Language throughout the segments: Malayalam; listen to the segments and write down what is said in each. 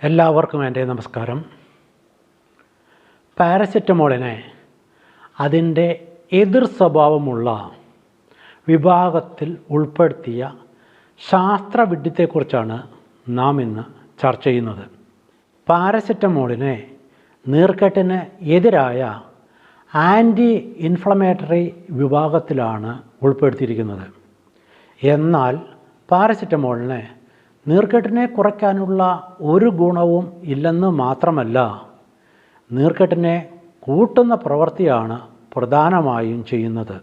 എല്ലാവർക്കും എൻ്റെ നമസ്കാരം. പാരസെറ്റമോളിനെ അതിൻ്റെ എതിർ സ്വഭാവമുള്ള വിഭാഗത്തിൽ ഉൾപ്പെടുത്തിയ ശാസ്ത്രവിദ്യത്തെക്കുറിച്ചാണ് നാം ഇന്ന് ചർച്ച ചെയ്യുന്നത്. പാരസെറ്റമോളിനെ നീർക്കെട്ടിന് എതിരായ ആൻറ്റി ഇൻഫ്ലമേറ്ററി വിഭാഗത്തിലാണ് ഉൾപ്പെടുത്തിയിരിക്കുന്നത്. എന്നാൽ പാരസെറ്റമോളിനെ നീർക്കെട്ടിനെ കുറയ്ക്കാനുള്ള ഒരു ഗുണവും ഇല്ലെന്ന് മാത്രമല്ല, നീർക്കെട്ടിനെ കൂട്ടുന്ന പ്രവൃത്തിയാണ് പ്രധാനമായും ചെയ്യുന്നത്.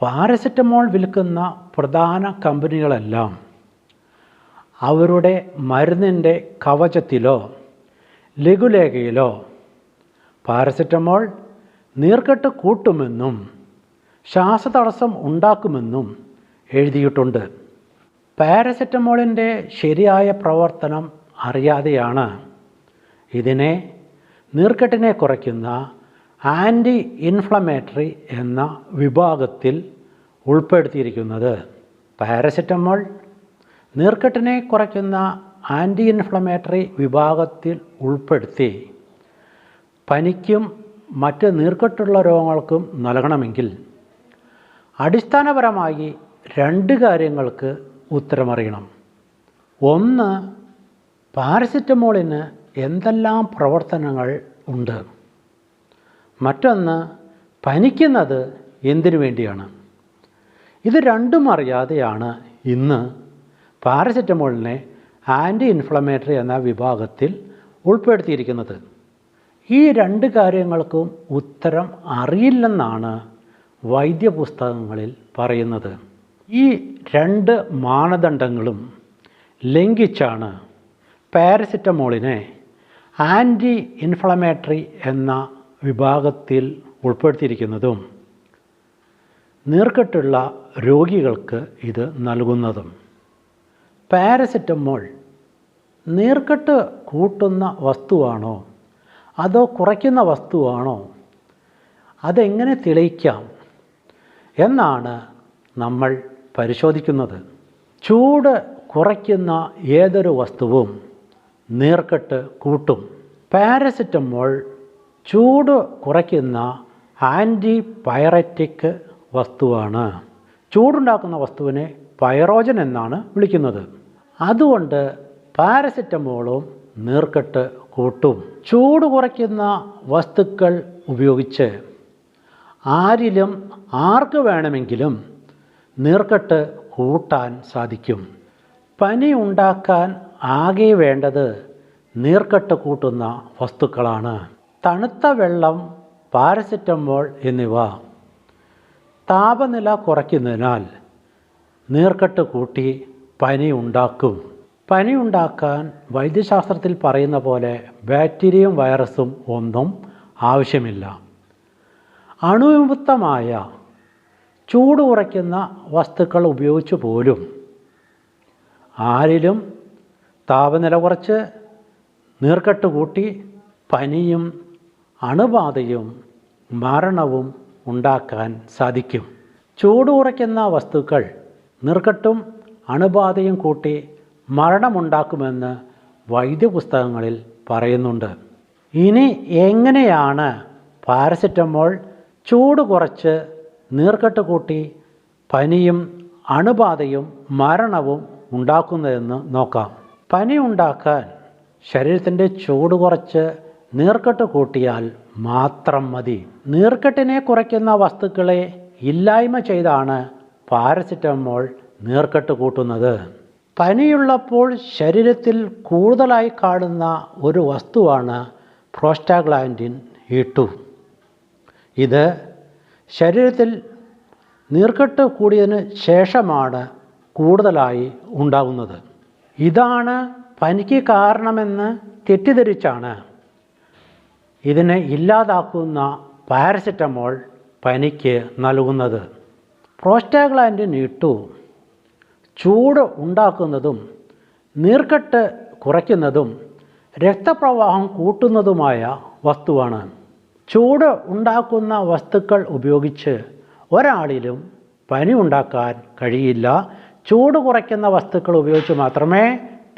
പാരസെറ്റമോൾ വിൽക്കുന്ന പ്രധാന കമ്പനികളെല്ലാം അവരുടെ മരുന്നിൻ്റെ കവചത്തിലോ ലഘുലേഖയിലോ പാരസെറ്റമോൾ നീർക്കെട്ട് കൂട്ടുമെന്നും ശ്വാസതടസ്സം ഉണ്ടാക്കുമെന്നും എഴുതിയിട്ടുണ്ട്. പാരസെറ്റമോളിൻ്റെ ശരിയായ പ്രവർത്തനം അറിയാതെയാണ് ഇതിനെ നീർക്കെട്ടിനെ കുറയ്ക്കുന്ന ആൻറ്റി ഇൻഫ്ലമേറ്ററി എന്ന വിഭാഗത്തിൽ ഉൾപ്പെടുത്തിയിരിക്കുന്നത്. പാരസെറ്റമോൾ നീർക്കെട്ടിനെ കുറയ്ക്കുന്ന ആൻറ്റി ഇൻഫ്ലമേറ്ററി വിഭാഗത്തിൽ ഉൾപ്പെടുത്തി പനിക്കും മറ്റ് നീർക്കെട്ടുള്ള രോഗങ്ങൾക്കും നൽകണമെങ്കിൽ അടിസ്ഥാനപരമായി രണ്ട് കാര്യങ്ങൾക്ക് ഉത്തരമറിയണം. ഒന്ന്, പാരസെറ്റമോളിന് എന്തെല്ലാം പ്രവർത്തനങ്ങൾ ഉണ്ട്. മറ്റൊന്ന്, പനിക്കുന്നത് എന്തിനു വേണ്ടിയാണ്. ഇത് രണ്ടും അറിയാതെയാണ് ഇന്ന് പാരസെറ്റമോളിനെ ആൻറ്റി ഇൻഫ്ലമേറ്ററി എന്ന വിഭാഗത്തിൽ ഉൾപ്പെടുത്തിയിരിക്കുന്നത്. ഈ രണ്ട് കാര്യങ്ങൾക്കും ഉത്തരം അറിയില്ലെന്നാണ് വൈദ്യപുസ്തകങ്ങളിൽ പറയുന്നത്. ഈ രണ്ട് മാനദണ്ഡങ്ങളും ലംഘിച്ചാണ് പാരസെറ്റമോളിനെ ആൻറ്റി ഇൻഫ്ലമേറ്ററി എന്ന വിഭാഗത്തിൽ ഉൾപ്പെടുത്തിയിരിക്കുന്നതും നീർക്കെട്ടുള്ള രോഗികൾക്ക് ഇത് നൽകുന്നതും. പാരസെറ്റമോൾ നീർക്കെട്ട് കൂട്ടുന്ന വസ്തുവാണോ അതോ കുറയ്ക്കുന്ന വസ്തുവാണോ, അതെങ്ങനെ തെളിയിക്കാം എന്നാണ് നമ്മൾ പരിശോധിക്കുന്നത്. ചൂട് കുറയ്ക്കുന്ന ഏതൊരു വസ്തുവും നീർക്കെട്ട് കൂട്ടും. പാരസെറ്റമോൾ ചൂട് കുറയ്ക്കുന്ന ആൻറ്റിപൈററ്റിക് വസ്തുവാണ്. ചൂടുണ്ടാക്കുന്ന വസ്തുവിനെ പൈറോജൻ എന്നാണ് വിളിക്കുന്നത്. അതുകൊണ്ട് പാരസെറ്റമോളും നീർക്കെട്ട് കൂട്ടും. ചൂട് കുറയ്ക്കുന്ന വസ്തുക്കൾ ഉപയോഗിച്ച് ആരിലും ആർക്ക് വേണമെങ്കിലും നീർക്കെട്ട് കൂട്ടാൻ സാധിക്കും. പനി ഉണ്ടാക്കാൻ ആകെ വേണ്ടത് നീർക്കെട്ട് കൂട്ടുന്ന വസ്തുക്കളാണ്. തണുത്ത വെള്ളം, പാരസെറ്റമോൾ എന്നിവ താപനില കുറയ്ക്കുന്നതിനാൽ നീർക്കെട്ട് കൂട്ടി പനി ഉണ്ടാക്കും. പനി ഉണ്ടാക്കാൻ വൈദ്യശാസ്ത്രത്തിൽ പറയുന്ന പോലെ ബാക്ടീരിയയും വൈറസും ഒന്നും ആവശ്യമില്ല. അണുവിമുക്തമായ ചൂട് കുറയ്ക്കുന്ന വസ്തുക്കൾ ഉപയോഗിച്ച് പോലും ആരിലും താപനില കുറച്ച് നീർക്കെട്ട് കൂട്ടി പനിയും അണുബാധയും മരണവും ഉണ്ടാക്കാൻ സാധിക്കും. ചൂട് കുറയ്ക്കുന്ന വസ്തുക്കൾ നീർക്കെട്ടും അണുബാധയും കൂട്ടി മരണമുണ്ടാക്കുമെന്ന് വൈദ്യപുസ്തകങ്ങളിൽ പറയുന്നുണ്ട്. ഇനി എങ്ങനെയാണ് പാരസെറ്റമോൾ ചൂട് കുറച്ച് നീർക്കെട്ട് കൂട്ടി പനിയും അണുബാധയും മരണവും ഉണ്ടാക്കുന്നതെന്ന് നോക്കാം. പനി ഉണ്ടാക്കാൻ ശരീരത്തിൻ്റെ ചൂട് കുറച്ച് നീർക്കെട്ട് കൂട്ടിയാൽ മാത്രം മതി. നീർക്കെട്ടിനെ കുറയ്ക്കുന്ന വസ്തുക്കളെ ഇല്ലായ്മ ചെയ്താണ് പാരസെറ്റമോൾ നീർക്കെട്ട് കൂട്ടുന്നത്. പനിയുള്ളപ്പോൾ ശരീരത്തിൽ കൂടുതലായി കാണുന്ന ഒരു വസ്തുവാണ് പ്രോസ്റ്റാഗ്ലാൻഡിൻ E2. ഇത് ശരീരത്തിൽ നീർക്കെട്ട് കൂടിയതിന് ശേഷമാണ് കൂടുതലായി ഉണ്ടാകുന്നത്. ഇതാണ് പനിക്ക് കാരണമെന്ന് തെറ്റിദ്ധരിച്ചാണ് ഇതിനെ ഇല്ലാതാക്കുന്ന പാരസെറ്റമോൾ പനിക്ക് നൽകുന്നത്. പ്രോസ്റ്റാഗ്ലാൻഡിൻ E2 ചൂട് ഉണ്ടാക്കുന്നതും നീർക്കെട്ട് കുറയ്ക്കുന്നതും രക്തപ്രവാഹം കൂട്ടുന്നതുമായ വസ്തുവാണ്. ചൂട് ഉണ്ടാക്കുന്ന വസ്തുക്കൾ ഉപയോഗിച്ച് ഒരാളിലും പനി ഉണ്ടാക്കാൻ കഴിയില്ല. ചൂട് കുറയ്ക്കുന്ന വസ്തുക്കൾ ഉപയോഗിച്ച് മാത്രമേ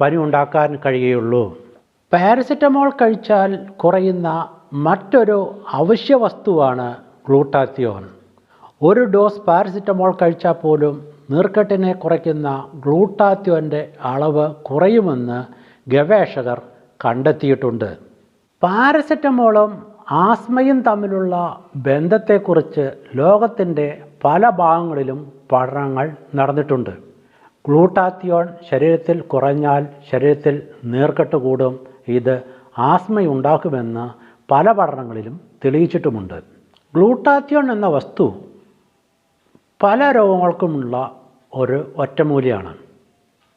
പനി ഉണ്ടാക്കാൻ കഴിയുകയുള്ളൂ. പാരസിറ്റമോൾ കഴിച്ചാൽ കുറയുന്ന മറ്റൊരു അവശ്യ വസ്തുവാണ് ഗ്ലൂട്ടാത്തിയോൺ. ഒരു ഡോസ് പാരസിറ്റമോൾ കഴിച്ചാൽ പോലും നീർക്കെട്ടിനെ കുറയ്ക്കുന്ന ഗ്ലൂട്ടാത്തിയോൻ്റെ അളവ് കുറയുമെന്ന് ഗവേഷകർ കണ്ടെത്തിയിട്ടുണ്ട്. പാരസിറ്റമോളും ആസ്മയും തമ്മിലുള്ള ബന്ധത്തെക്കുറിച്ച് ലോകത്തിൻ്റെ പല ഭാഗങ്ങളിലും പഠനങ്ങൾ നടന്നിട്ടുണ്ട്. ഗ്ലൂട്ടാത്തിയോൺ ശരീരത്തിൽ കുറഞ്ഞാൽ ശരീരത്തിൽ നീർക്കെട്ട് കൂടും. ഇത് ആസ്മയുണ്ടാക്കുമെന്ന് പല പഠനങ്ങളിലും തെളിയിച്ചിട്ടുമുണ്ട്. ഗ്ലൂട്ടാത്തിയോൺ എന്ന വസ്തു പല രോഗങ്ങൾക്കുമുള്ള ഒരു ഒറ്റമൂലിയാണ്.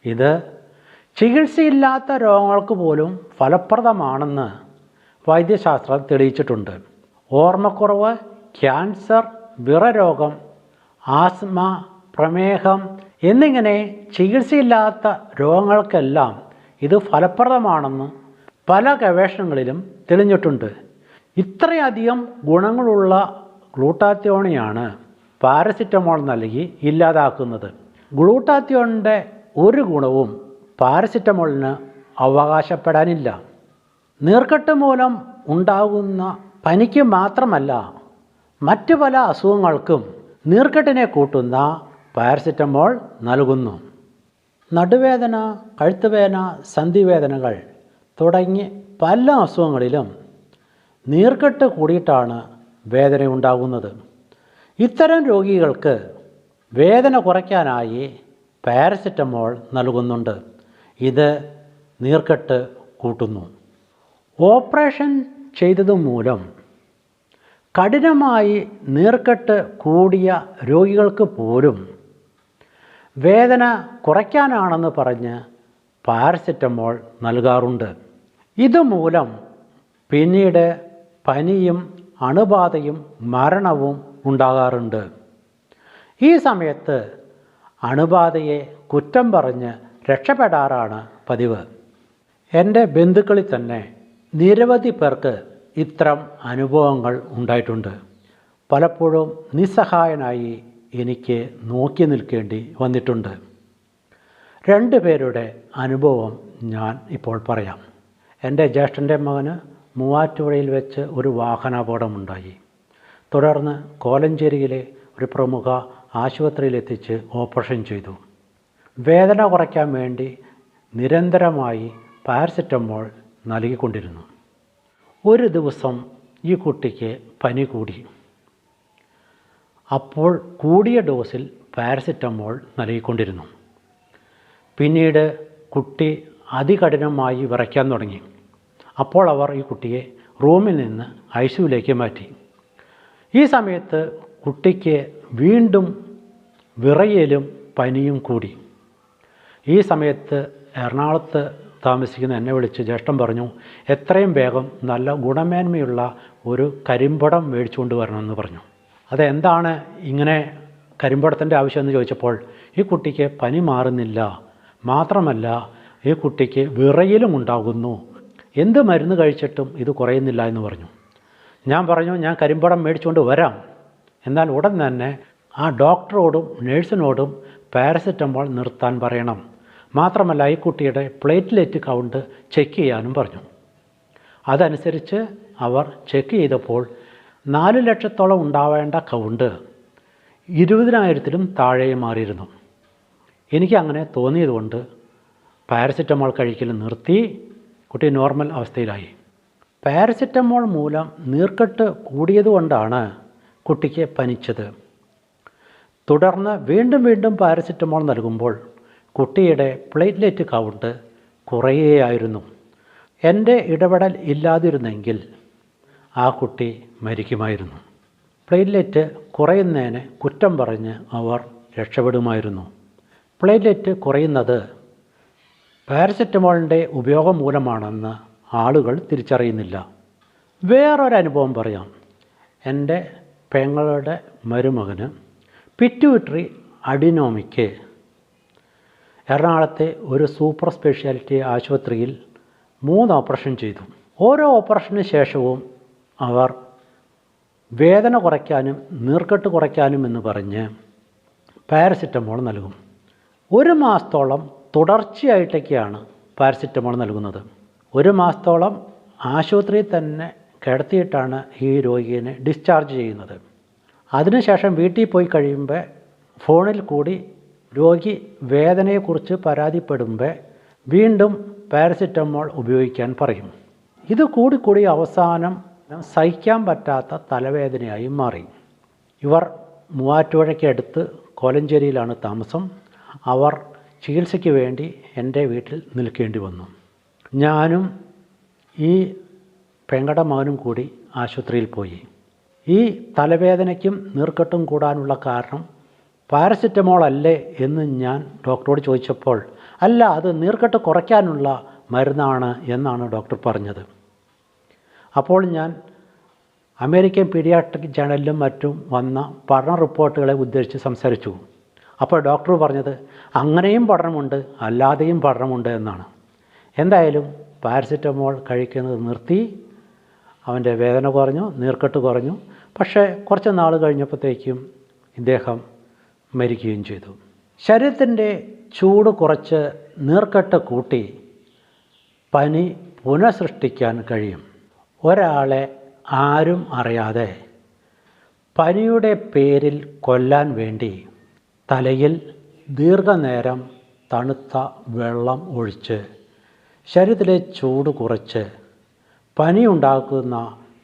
ഇത് ചികിത്സയില്ലാത്ത രോഗങ്ങൾക്ക് പോലും ഫലപ്രദമാണെന്ന് വൈദ്യശാസ്ത്രം തെളിയിച്ചിട്ടുണ്ട്. ഓർമ്മക്കുറവ്, ക്യാൻസർ, വിറരോഗം, ആസ്മ, പ്രമേഹം എന്നിങ്ങനെ ചികിത്സയില്ലാത്ത രോഗങ്ങൾക്കെല്ലാം ഇത് ഫലപ്രദമാണെന്ന് പല ഗവേഷണങ്ങളിലും തെളിഞ്ഞിട്ടുണ്ട്. ഇത്രയധികം ഗുണങ്ങളുള്ള ഗ്ലൂട്ടാത്തിയോണിയാണ് പാരസിറ്റമോൾ നൽകി ഇല്ലാതാക്കുന്നത്. ഗ്ലൂട്ടാത്തിയോണിൻ്റെ ഒരു ഗുണവും പാരസിറ്റമോളിന് അവകാശപ്പെടാനില്ല. നീർക്കെട്ട് മൂലം ഉണ്ടാകുന്ന പനിക്ക് മാത്രമല്ല, മറ്റു പല അസുഖങ്ങൾക്കും നീർക്കെട്ടിനെ കൂട്ടുന്ന പാരസിറ്റമോൾ നൽകുന്നു. നടുവേദന, കഴുത്തുവേദന, സന്ധിവേദനകൾ തുടങ്ങി പല അസുഖങ്ങളിലും നീർക്കെട്ട് കൂടിയിട്ടാണ് വേദന ഉണ്ടാകുന്നത്. ഇത്തരം രോഗികൾക്ക് വേദന കുറയ്ക്കാനായി പാരസിറ്റമോൾ നൽകുന്നുണ്ട്. ഇത് നീർക്കെട്ട് കൂട്ടുന്നു. ഓപ്പറേഷൻ ചെയ്തതുമൂലം കഠിനമായി നീർക്കെട്ട് കൂടിയ രോഗികൾക്ക് പോലും വേദന കുറയ്ക്കാനാണെന്ന് പറഞ്ഞ് പാരസിറ്റമോൾ നൽകാറുണ്ട്. ഇതുമൂലം പിന്നീട് പനിയും അണുബാധയും മരണവും ഉണ്ടാകാറുണ്ട്. ഈ സമയത്ത് അണുബാധയെ കുറ്റം പറഞ്ഞ് രക്ഷപ്പെടാറാണ് പതിവ്. എൻ്റെ ബന്ധുക്കളിൽ തന്നെ നിരവധി പേർക്ക് ഇത്തരം അനുഭവങ്ങൾ ഉണ്ടായിട്ടുണ്ട്. പലപ്പോഴും നിസ്സഹായനായി എനിക്ക് നോക്കി നിൽക്കേണ്ടി വന്നിട്ടുണ്ട്. 2 പേരുടെ അനുഭവം ഞാൻ ഇപ്പോൾ പറയാം. എൻ്റെ ജ്യേഷ്ഠൻ്റെ മകന് മൂവാറ്റുപുഴയിൽ വെച്ച് ഒരു വാഹനാപകടമുണ്ടായി. തുടർന്ന് കോലഞ്ചേരിയിലെ ഒരു പ്രമുഖ ആശുപത്രിയിലെത്തിച്ച് ഓപ്പറേഷൻ ചെയ്തു. വേദന കുറയ്ക്കാൻ വേണ്ടി നിരന്തരമായി പാരസിറ്റമോൾ നൽകിക്കൊണ്ടിരുന്നു. ഒരു ദിവസം ഈ കുട്ടിക്ക് പനി കൂടി. അപ്പോൾ കൂടിയ ഡോസിൽ പാരസിറ്റമോൾ നൽകിക്കൊണ്ടിരുന്നു. പിന്നീട് കുട്ടി അതികഠിനമായി വിറയ്ക്കാൻ തുടങ്ങി. അപ്പോൾ അവർ ഈ കുട്ടിയെ റൂമിൽ നിന്ന് ഐസിയുവിലേക്ക് മാറ്റി. ഈ സമയത്ത് കുട്ടിക്ക് വീണ്ടും വിറയലും പനിയും കൂടി. ഈ സമയത്ത് എറണാകുളത്ത് താമസിക്കുന്ന എന്നെ വിളിച്ച് ജ്യേഷ്ഠൻ പറഞ്ഞു, എത്രയും വേഗം നല്ല ഗുണമേന്മയുള്ള ഒരു കരിമ്പടം മേടിച്ചുകൊണ്ട് വരണമെന്ന് പറഞ്ഞു. അതെന്താണ് ഇങ്ങനെ കരിമ്പടത്തിൻ്റെ ആവശ്യമെന്ന് ചോദിച്ചപ്പോൾ, ഈ കുട്ടിക്ക് പനി മാറുന്നില്ല, മാത്രമല്ല ഈ കുട്ടിക്ക് വിറയലും ഉണ്ടാകുന്നു, എന്ത് മരുന്ന് കഴിച്ചിട്ടും ഇത് കുറയുന്നില്ല എന്ന് പറഞ്ഞു. ഞാൻ പറഞ്ഞു, ഞാൻ കരിമ്പടം മേടിച്ചുകൊണ്ട് വരാം. എന്നാൽ ഉടൻ തന്നെ ആ ഡോക്ടറോടും നഴ്സിനോടും പാരസിറ്റമോൾ നിർത്താൻ പറയണം. മാത്രമല്ല ഈ കുട്ടിയുടെ പ്ലേറ്റ്ലെറ്റ് കൗണ്ട് ചെക്ക് ചെയ്യാനും പറഞ്ഞു. അതനുസരിച്ച് അവർ ചെക്ക് ചെയ്തപ്പോൾ 4 ലക്ഷത്തോളം ഉണ്ടാവേണ്ട കൗണ്ട് 20,000-ലും താഴെ മാറിയിരുന്നു. എനിക്കങ്ങനെ തോന്നിയതുകൊണ്ട് പാരസിറ്റമോൾ കഴിക്കൽ നിർത്തി. കുട്ടി നോർമൽ അവസ്ഥയിലായി. പാരസിറ്റമോൾ മൂലം നീർക്കെട്ട് കൂടിയതുകൊണ്ടാണ് കുട്ടിക്ക് പനിച്ചത്. തുടർന്ന് വീണ്ടും പാരസിറ്റമോൾ നൽകുമ്പോൾ കുട്ടിയുടെ പ്ലേറ്റ്ലെറ്റ് കൗണ്ട് കുറയുകയായിരുന്നു. എൻ്റെ ഇടപെടൽ ഇല്ലാതിരുന്നെങ്കിൽ ആ കുട്ടി മരിക്കുമായിരുന്നു. പ്ലേറ്റ്ലെറ്റ് കുറയുന്നതിന് കുറ്റം പറഞ്ഞ് അവർ രക്ഷപ്പെടുമായിരുന്നു. പ്ലേറ്റ്ലെറ്റ് കുറയുന്നത് പാരസിറ്റമോളിൻ്റെ ഉപയോഗം മൂലമാണെന്ന് ആളുകൾ തിരിച്ചറിയുന്നില്ല. വേറൊരനുഭവം പറയാം. എൻ്റെ പെങ്ങളുടെ മരുമകന് പിറ്റ്യൂട്ടറി അഡിനോമിക്ക് എറണാകുളത്തെ ഒരു സൂപ്പർ സ്പെഷ്യാലിറ്റി ആശുപത്രിയിൽ 3 ഓപ്പറേഷൻ ചെയ്തു. ഓരോ ഓപ്പറേഷന് ശേഷവും അവർ വേദന കുറയ്ക്കാനും നീർക്കെട്ട് കുറയ്ക്കാനും എന്ന് പറഞ്ഞ് പാരസിറ്റമോൾ നൽകും. 1 മാസത്തോളം തുടർച്ചയായിട്ടൊക്കെയാണ് പാരസിറ്റമോൾ നൽകുന്നത്. 1 മാസത്തോളം ആശുപത്രിയിൽ തന്നെ കിടത്തിയിട്ടാണ് ഈ രോഗിയെ ഡിസ്ചാർജ് ചെയ്യുന്നത്. അതിനുശേഷം വീട്ടിൽ പോയി കഴിയുമ്പോൾ ഫോണിൽ കൂടി രോഗി വേദനയെക്കുറിച്ച് പരാതിപ്പെടുമ്പോൾ വീണ്ടും പാരസിറ്റമോൾ ഉപയോഗിക്കാൻ പറയും. ഇത് കൂടി അവസാനം സഹിക്കാൻ പറ്റാത്ത തലവേദനയായി മാറി. ഇവർ മൂവാറ്റുപുഴയ്ക്കടുത്ത് കോലഞ്ചേരിയിലാണ് താമസം. അവർ ചികിത്സയ്ക്ക് വേണ്ടി എൻ്റെ വീട്ടിൽ നിൽക്കേണ്ടി വന്നു. ഞാനും ഈ പെങ്ങളുടെ മകനും കൂടി ആശുപത്രിയിൽ പോയി. ഈ തലവേദനയ്ക്കും നീർക്കെട്ടും കൂടാനുള്ള കാരണം പാരസിറ്റമോൾ അല്ലേ എന്ന് ഞാൻ ഡോക്ടറോട് ചോദിച്ചപ്പോൾ, അല്ല, അത് നീർക്കെട്ട് കുറയ്ക്കാനുള്ള മരുന്നാണ് എന്നാണ് ഡോക്ടർ പറഞ്ഞത്. അപ്പോൾ ഞാൻ അമേരിക്കൻ പീഡിയാട്രിക് ജേണലിലും മറ്റും വന്ന പഠന റിപ്പോർട്ടുകളെ ഉദ്ദേശിച്ച് സംസാരിച്ചു. അപ്പോൾ ഡോക്ടർ പറഞ്ഞത് അങ്ങനെയും പഠനമുണ്ട്, അല്ലാതെയും പഠനമുണ്ട് എന്നാണ്. എന്തായാലും പാരസിറ്റമോൾ കഴിക്കുന്നത് നിർത്തി. അവൻ്റെ വേദന കുറഞ്ഞു, നീർക്കെട്ട് കുറഞ്ഞു. പക്ഷേ കുറച്ച് നാൾ കഴിഞ്ഞപ്പോഴത്തേക്കും ഇദ്ദേഹം മരിക്കുകയും ചെയ്തു. ശരീരത്തിൻ്റെ ചൂട് കുറച്ച് നീർക്കെട്ട് കൂട്ടി പനി പുനഃസൃഷ്ടിക്കാൻ കഴിയും. ഒരാളെ ആരും അറിയാതെ പനിയുടെ പേരിൽ കൊല്ലാൻ വേണ്ടി തലയിൽ ദീർഘനേരം തണുത്ത വെള്ളം ഒഴിച്ച് ശരീരത്തിലെ ചൂട് കുറച്ച് പനി ഉണ്ടാക്കുന്ന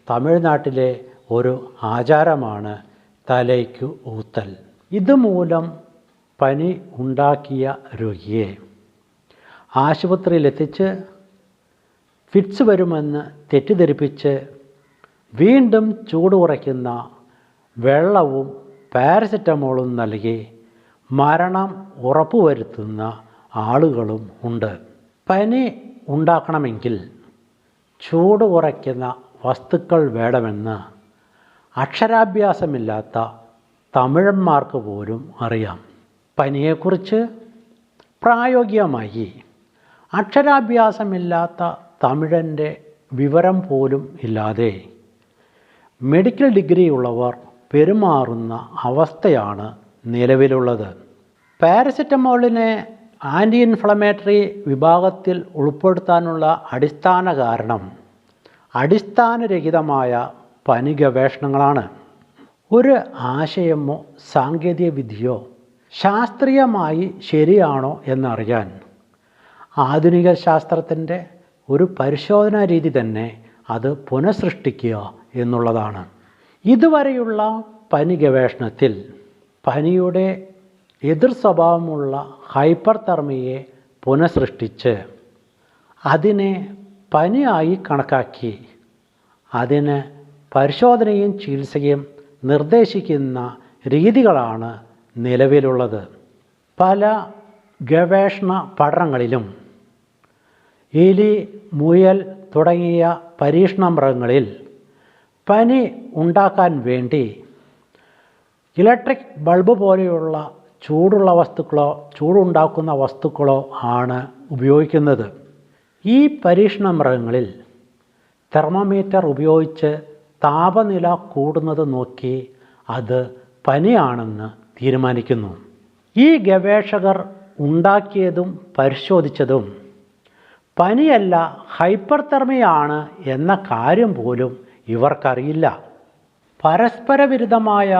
തമിഴ്നാട്ടിലെ ഒരു ആചാരമാണ് തലയ്ക്ക് ഊത്തൽ. ഇതുമൂലം പനി ഉണ്ടാക്കിയ രോഗിയെ ആശുപത്രിയിലെത്തിച്ച് ഫിറ്റ്സ് വരുമെന്ന് തെറ്റിദ്ധരിപ്പിച്ച് വീണ്ടും ചൂട് കുറയ്ക്കുന്ന വെള്ളവും പാരസിറ്റമോളും നൽകി മരണം ഉറപ്പുവരുത്തുന്ന ആളുകളും ഉണ്ട്. പനി ഉണ്ടാക്കണമെങ്കിൽ ചൂട് കുറയ്ക്കുന്ന വസ്തുക്കൾ വേണമെന്ന് അക്ഷരാഭ്യാസമില്ലാത്ത തമിഴന്മാർക്ക് പോലും അറിയാം. പനിയെക്കുറിച്ച് പ്രായോഗികമായി അക്ഷരാഭ്യാസമില്ലാത്ത തമിഴൻ്റെ വിവരം പോലും ഇല്ലാതെ മെഡിക്കൽ ഡിഗ്രിയുള്ളവർ പെരുമാറുന്ന അവസ്ഥയാണ് നിലവിലുള്ളത്. പാരസിറ്റമോളിനെ ആൻറ്റി ഇൻഫ്ലമേറ്ററി വിഭാഗത്തിൽ ഉൾപ്പെടുത്താനുള്ള അടിസ്ഥാന കാരണം അടിസ്ഥാനരഹിതമായ പനി ഗവേഷണങ്ങളാണ്. ഒരു ആശയമോ സാങ്കേതിക വിദ്യയോ ശാസ്ത്രീയമായി ശരിയാണോ എന്നറിയാൻ ആധുനിക ശാസ്ത്രത്തിൻ്റെ ഒരു പരിശോധനാ രീതി തന്നെ അത് പുനഃസൃഷ്ടിക്കുക എന്നുള്ളതാണ്. ഇതുവരെയുള്ള പനി ഗവേഷണത്തിൽ പനിയുടെ എതിർ സ്വഭാവമുള്ള ഹൈപ്പർതെർമിയെ പുനഃസൃഷ്ടിച്ച് അതിനെ പനിയായി കണക്കാക്കി അതിന് പരിശോധനയും ചികിത്സയും നിർദ്ദേശിക്കുന്ന രീതികളാണ് നിലവിലുള്ളത്. പല ഗവേഷണ പഠനങ്ങളിലും എലി, മുയൽ തുടങ്ങിയ പരീക്ഷണ മൃഗങ്ങളിൽ പനി ഉണ്ടാക്കാൻ വേണ്ടി ഇലക്ട്രിക് ബൾബ് പോലെയുള്ള ചൂടുണ്ടാക്കുന്ന വസ്തുക്കളോ ആണ് ഉപയോഗിക്കുന്നത്. ഈ പരീക്ഷണ മൃഗങ്ങളിൽ തെർമോമീറ്റർ ഉപയോഗിച്ച് താപനില കൂടുന്നത് നോക്കി അത് പനിയാണെന്ന് തീരുമാനിക്കുന്നു. ഈ ഗവേഷകർ ഉണ്ടാക്കിയതും പരിശോധിച്ചതും പനിയല്ല, ഹൈപ്പർതെർമിയാണ് എന്ന കാര്യം പോലും ഇവർക്കറിയില്ല. പരസ്പര വിരുദ്ധമായ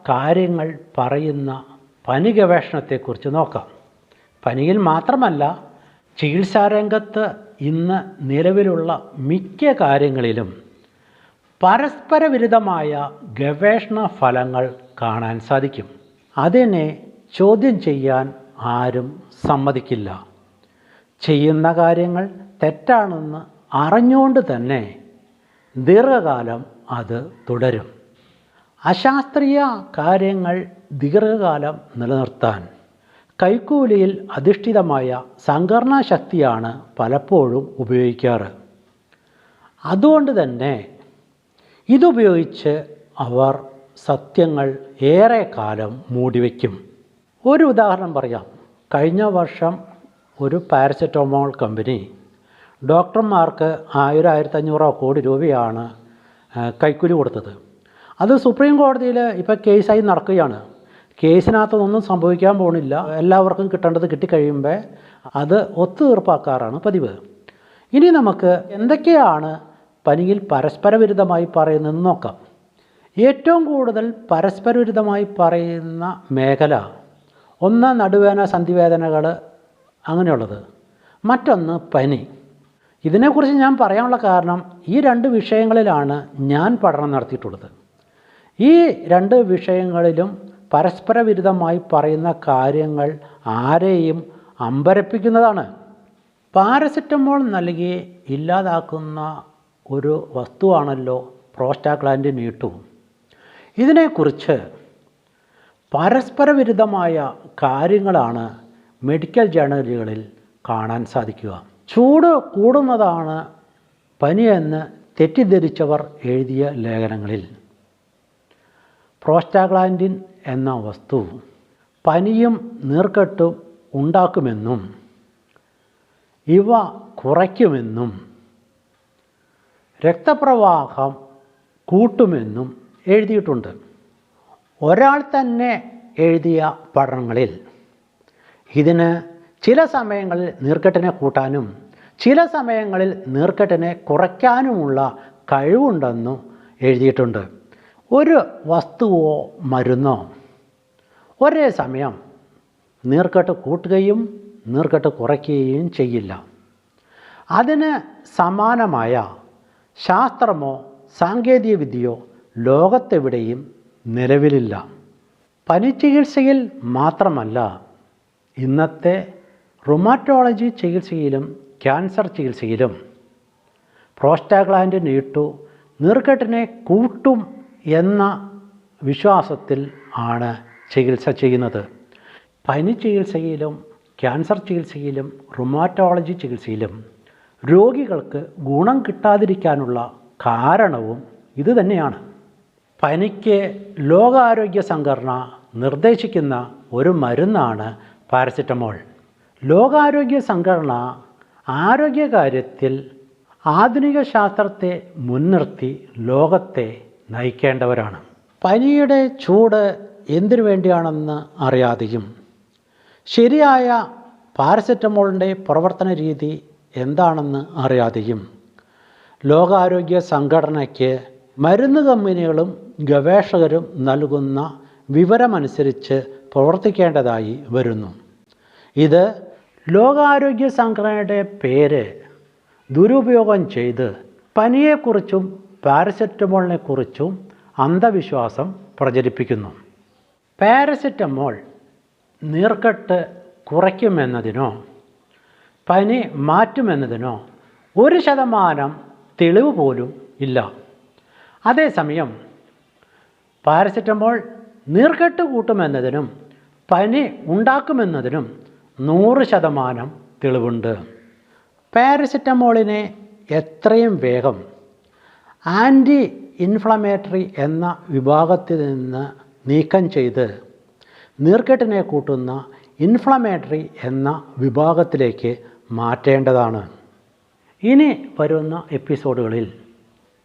കാര്യങ്ങൾ പറയുന്ന പനി ഗവേഷണത്തെക്കുറിച്ച് നോക്കാം. പനിയിൽ മാത്രമല്ല, ചികിത്സാരംഗത്ത് ഇന്ന് നിലവിലുള്ള മിക്ക കാര്യങ്ങളിലും പരസ്പര വിരുദ്ധമായ ഗവേഷണ ഫലങ്ങൾ കാണാൻ സാധിക്കും. അതിനെ ചോദ്യം ചെയ്യാൻ ആരും സമ്മതിക്കില്ല. ചെയ്യുന്ന കാര്യങ്ങൾ തെറ്റാണെന്ന് അറിഞ്ഞുകൊണ്ട് തന്നെ ദീർഘകാലം അത് തുടരും. അശാസ്ത്രീയ കാര്യങ്ങൾ ദീർഘകാലം നിലനിർത്താൻ കൈക്കൂലിയിൽ അധിഷ്ഠിതമായ സംഘടനാ ശക്തിയാണ് പലപ്പോഴും ഉപയോഗിക്കാറ്. അതുകൊണ്ട് തന്നെ ഇതുപയോഗിച്ച് അവർ സത്യങ്ങൾ ഏറെ കാലം മൂടിവെക്കും. ഒരു ഉദാഹരണം പറയാം. കഴിഞ്ഞ വർഷം ഒരു പാരസെറ്റമോൾ കമ്പനി ഡോക്ടർമാർക്ക് 1000-1500 കോടി രൂപയാണ് കൈക്കൂലി കൊടുത്തത്. അത് സുപ്രീം കോടതിയിൽ ഇപ്പോൾ കേസായി നടക്കുകയാണ്. കേസിനകത്തൊന്നും സംഭവിക്കാൻ പോകുന്നില്ല. എല്ലാവർക്കും കിട്ടേണ്ടത് കിട്ടിക്കഴിയുമ്പോൾ അത് ഒത്തുതീർപ്പാക്കാറാണ് പതിവ്. ഇനി നമുക്ക് എന്തൊക്കെയാണ് പനിയിൽ പരസ്പരവിരുദ്ധമായി പറയുന്നതെന്ന് നോക്കാം. ഏറ്റവും കൂടുതൽ പരസ്പരവിരുദ്ധമായി പറയുന്ന മേഖല ഒന്ന് നടുവേദന, സന്ധിവേദനകൾ അങ്ങനെയുള്ളത്, മറ്റൊന്ന് പനി. ഇതിനെക്കുറിച്ച് ഞാൻ പറയാനുള്ള കാരണം ഈ രണ്ട് വിഷയങ്ങളിലാണ് ഞാൻ പഠനം നടത്തിയിട്ടുള്ളത്. ഈ രണ്ട് വിഷയങ്ങളിലും പരസ്പരവിരുദ്ധമായി പറയുന്ന കാര്യങ്ങൾ ആരെയും അമ്പരപ്പിക്കുന്നതാണ്. പാരസെറ്റമോൾ നൽകി ഇല്ലാതാക്കുന്ന ഒരു വസ്തുവാണല്ലോ പ്രോസ്റ്റാഗ്ലാൻഡിൻ E2. ഇതിനെക്കുറിച്ച് പരസ്പരവിരുദ്ധമായ കാര്യങ്ങളാണ് മെഡിക്കൽ ജേർണലുകളിൽ കാണാൻ സാധിക്കുക. ചൂട് കൂടുന്നതാണ് പനിയെന്ന് തെറ്റിദ്ധരിച്ചവർ എഴുതിയ ലേഖനങ്ങളിൽ പ്രോസ്റ്റാഗ്ലാൻഡിൻ എന്ന വസ്തു പനിയും നീർക്കെട്ടും ഉണ്ടാക്കുമെന്നും ഇവ കുറയ്ക്കുമെന്നും രക്തപ്രവാഹം കൂട്ടുമെന്നും എഴുതിയിട്ടുണ്ട്. ഒരാൾ തന്നെ എഴുതിയ പഠനങ്ങളിൽ ഇതിന് ചില സമയങ്ങളിൽ നീർക്കെട്ടിനെ കൂട്ടാനും ചില സമയങ്ങളിൽ നീർക്കെട്ടിനെ കുറയ്ക്കാനുമുള്ള കഴിവുണ്ടെന്നും എഴുതിയിട്ടുണ്ട്. ഒരു വസ്തുവോ മരുന്നോ ഒരേ സമയം നീർക്കെട്ട് കൂട്ടുകയും നീർക്കെട്ട് കുറയ്ക്കുകയും ചെയ്യില്ല. അതിന് സമാനമായ ശാസ്ത്രമോ സാങ്കേതിക വിദ്യയോ ലോകത്തെവിടെയും നിലവിലില്ല. പനി ചികിത്സയിൽ മാത്രമല്ല, ഇന്നത്തെ റുമാറ്റോളജി ചികിത്സയിലും ക്യാൻസർ ചികിത്സയിലും പ്രോസ്റ്റാഗ്ലാൻഡിൻ E2 നീർക്കെട്ടിനെ കൂട്ടും എന്ന വിശ്വാസത്തിൽ ആണ് ചികിത്സ ചെയ്യുന്നത്. പനി ചികിത്സയിലും ക്യാൻസർ ചികിത്സയിലും റുമാറ്റോളജി ചികിത്സയിലും രോഗികൾക്ക് ഗുണം കിട്ടാതിരിക്കാനുള്ള കാരണവും ഇതുതന്നെയാണ്. പനിക്ക് ലോകാരോഗ്യ സംഘടന നിർദ്ദേശിക്കുന്ന ഒരു മരുന്നാണ് പാരസെറ്റമോൾ. ലോകാരോഗ്യ സംഘടന ആരോഗ്യകാര്യത്തിൽ ആധുനിക ശാസ്ത്രത്തെ മുൻനിർത്തി ലോകത്തെ നയിക്കേണ്ടവരാണ്. പനിയുടെ ചൂട് എന്തിനു വേണ്ടിയാണെന്ന് അറിയാതെയും ശരിയായ പാരസെറ്റമോളിൻ്റെ പ്രവർത്തന രീതി എന്താണെന്ന് അറിയാതെയും ലോകാരോഗ്യ സംഘടനയ്ക്ക് മരുന്ന് കമ്പനികളും ഗവേഷകരും നൽകുന്ന വിവരമനുസരിച്ച് പ്രവർത്തിക്കേണ്ടതായി വരുന്നു. ഇത് ലോകാരോഗ്യ സംഘടനയുടെ പേര് ദുരുപയോഗം ചെയ്ത് പനിയെക്കുറിച്ചും പാരസെറ്റമോളിനെക്കുറിച്ചും അന്ധവിശ്വാസം പ്രചരിപ്പിക്കുന്നു. പാരസെറ്റമോൾ നീർക്കെട്ട് കുറയ്ക്കുമെന്നതിനോ പനി മാറ്റുമെന്നതിനോ 1% തെളിവ് പോലും ഇല്ല. അതേസമയം പാരസെറ്റമോൾ നീർക്കെട്ട് കൂട്ടുമെന്നതിനും പനി ഉണ്ടാക്കുമെന്നതിനും 100% തെളിവുണ്ട്. പാരസെറ്റമോളിനെ എത്രയും വേഗം ആൻറ്റി ഇൻഫ്ലമേറ്ററി എന്ന വിഭാഗത്തിൽ നിന്ന് നീക്കം ചെയ്ത് നീർക്കെട്ടിനെ കൂട്ടുന്ന ഇൻഫ്ലമേറ്ററി എന്ന വിഭാഗത്തിലേക്ക് മാറ്റേണ്ടതാണ്. ഇനി വരുന്ന എപ്പിസോഡുകളിൽ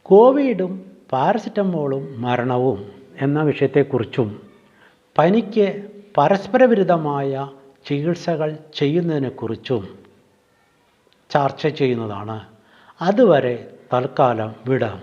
കോവിഡും പാരസെറ്റമോളും മരണവും എന്ന വിഷയത്തെക്കുറിച്ചും പനിക്ക് പരസ്പരവിരുദ്ധമായ ചികിത്സകൾ ചെയ്യുന്നതിനെക്കുറിച്ചും ചർച്ച ചെയ്യുന്നതാണ്. അതുവരെ തൽക്കാലം വിടാം.